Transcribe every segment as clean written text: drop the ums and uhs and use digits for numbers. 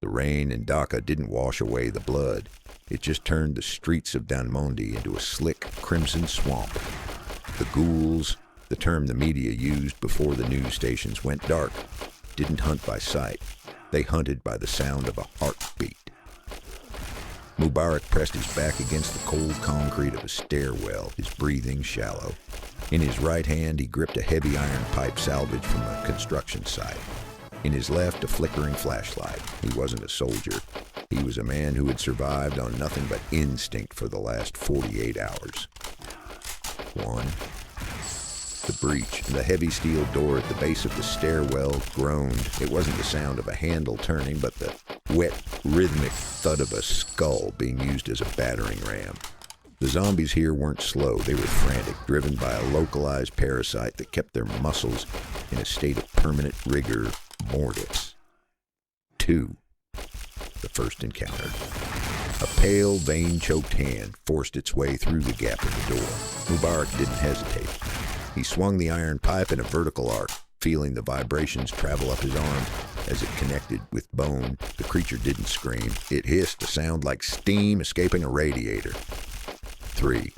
The rain in Dhaka didn't wash away the blood. It just turned the streets of Dhanmondi into a slick, crimson swamp. The ghouls, the term the media used before the news stations went dark, didn't hunt by sight. They hunted by the sound of a heartbeat. Mubarak pressed his back against the cold concrete of a stairwell, his breathing shallow. In his right hand, he gripped a heavy iron pipe salvaged from a construction site. In his left, a flickering flashlight. He wasn't a soldier. He was a man who had survived on nothing but instinct for the last 48 hours. 1. The breach. The heavy steel door at the base of the stairwell groaned. It wasn't the sound of a handle turning, but the wet, rhythmic thud of a skull being used as a battering ram. The zombies here weren't slow. They were frantic, driven by a localized parasite that kept their muscles in a state of permanent rigor mortis. 2. The first encounter. A pale, vein-choked hand forced its way through the gap in the door. Mubarak didn't hesitate. He swung the iron pipe in a vertical arc, feeling the vibrations travel up his arm. As it connected with bone, the creature didn't scream. It hissed, a sound like steam escaping a radiator. 3.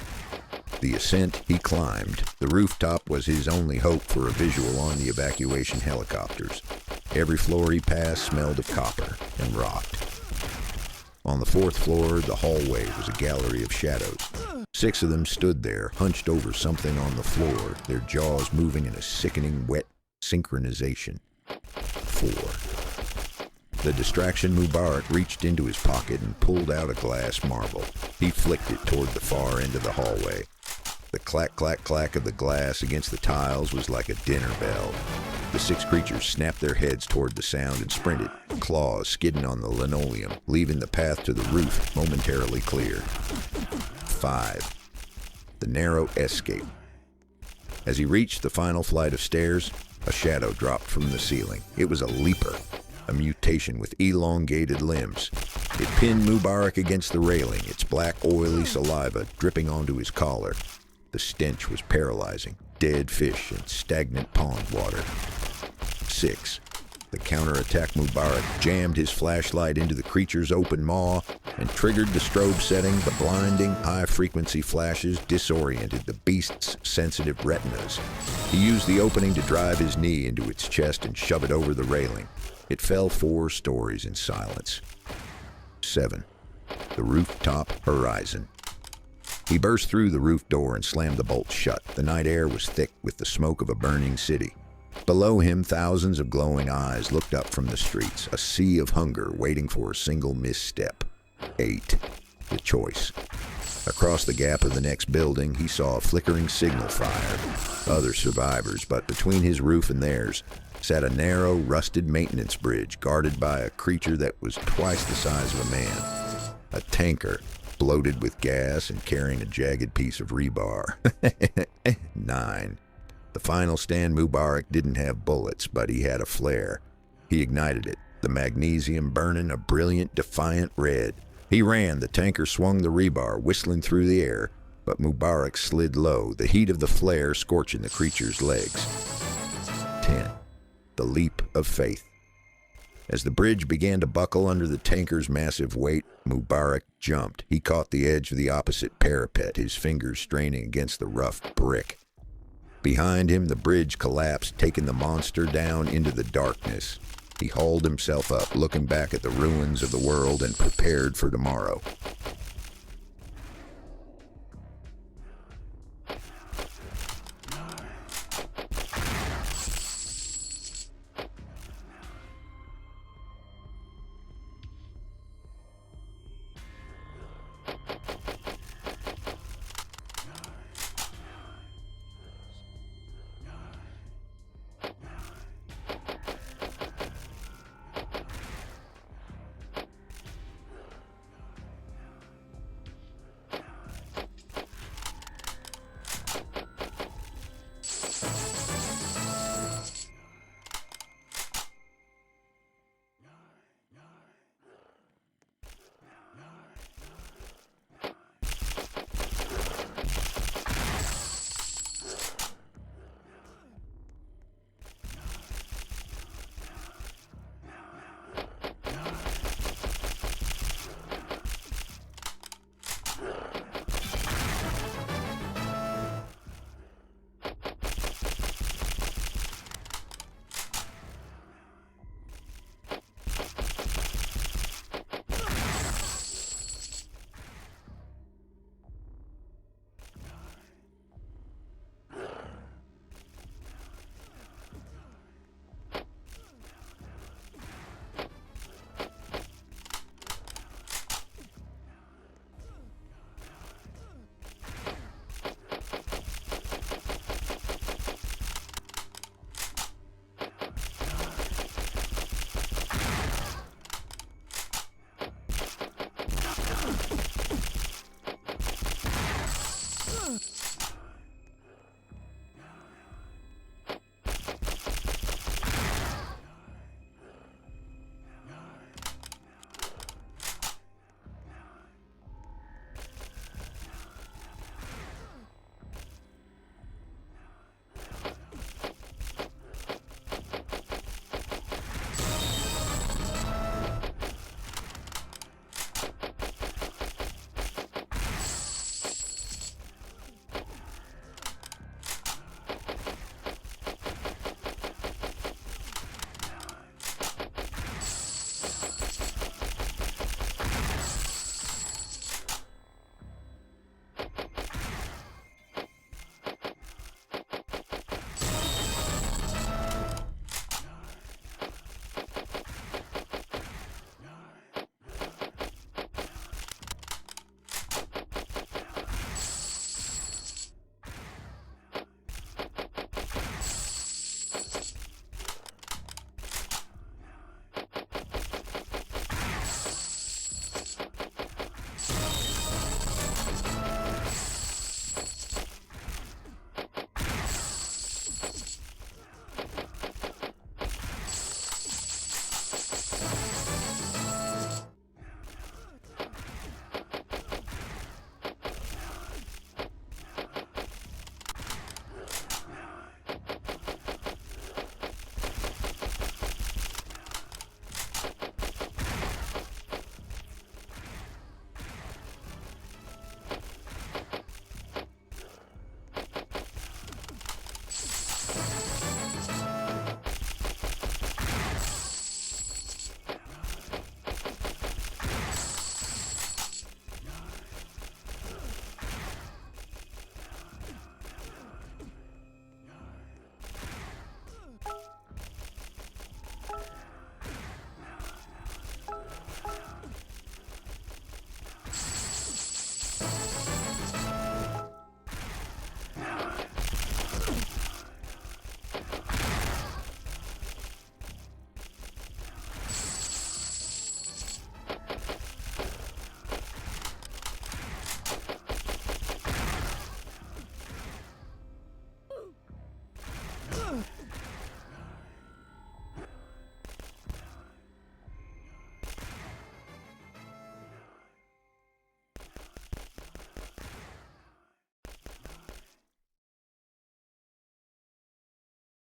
The ascent he climbed. The rooftop was his only hope for a visual on the evacuation helicopters. Every floor he passed smelled of copper and rot. On the 4th floor, the hallway was a gallery of shadows. 6 of them stood there, hunched over something on the floor, their jaws moving in a sickening, wet synchronization. 4. The distraction Mubarak reached into his pocket and pulled out a glass marble. He flicked it toward the far end of the hallway. The clack, clack, clack of the glass against the tiles was like a dinner bell. The 6 creatures snapped their heads toward the sound and sprinted, claws skidding on the linoleum, leaving the path to the roof momentarily clear. 5. The narrow escape. As he reached the final flight of stairs, a shadow dropped from the ceiling. It was a leaper, a mutation with elongated limbs. It pinned Mubarak against the railing, its black, oily saliva dripping onto his collar. The stench was paralyzing, dead fish and stagnant pond water. 6. The counterattack Mubarak jammed his flashlight into the creature's open maw and triggered the strobe setting. The blinding, high-frequency flashes disoriented the beast's sensitive retinas. He used the opening to drive his knee into its chest and shove it over the railing. It fell 4 stories in silence. 7. The rooftop horizon. He burst through the roof door and slammed the bolt shut. The night air was thick with the smoke of a burning city. Below him, thousands of glowing eyes looked up from the streets, a sea of hunger waiting for a single misstep. 8. The choice. Across the gap of the next building, he saw a flickering signal fire. Other survivors, but between his roof and theirs, sat a narrow, rusted maintenance bridge guarded by a creature that was twice the size of a man. A tanker, bloated with gas and carrying a jagged piece of rebar. 9. The final stand Mubarak didn't have bullets, but he had a flare. He ignited it, the magnesium burning a brilliant, defiant red. He ran, the tanker swung the rebar, whistling through the air, but Mubarak slid low, the heat of the flare scorching the creature's legs. 10. The leap of faith. As the bridge began to buckle under the tanker's massive weight, Mubarak jumped. He caught the edge of the opposite parapet, his fingers straining against the rough brick. Behind him, the bridge collapsed, taking the monster down into the darkness. He hauled himself up, looking back at the ruins of the world and prepared for tomorrow.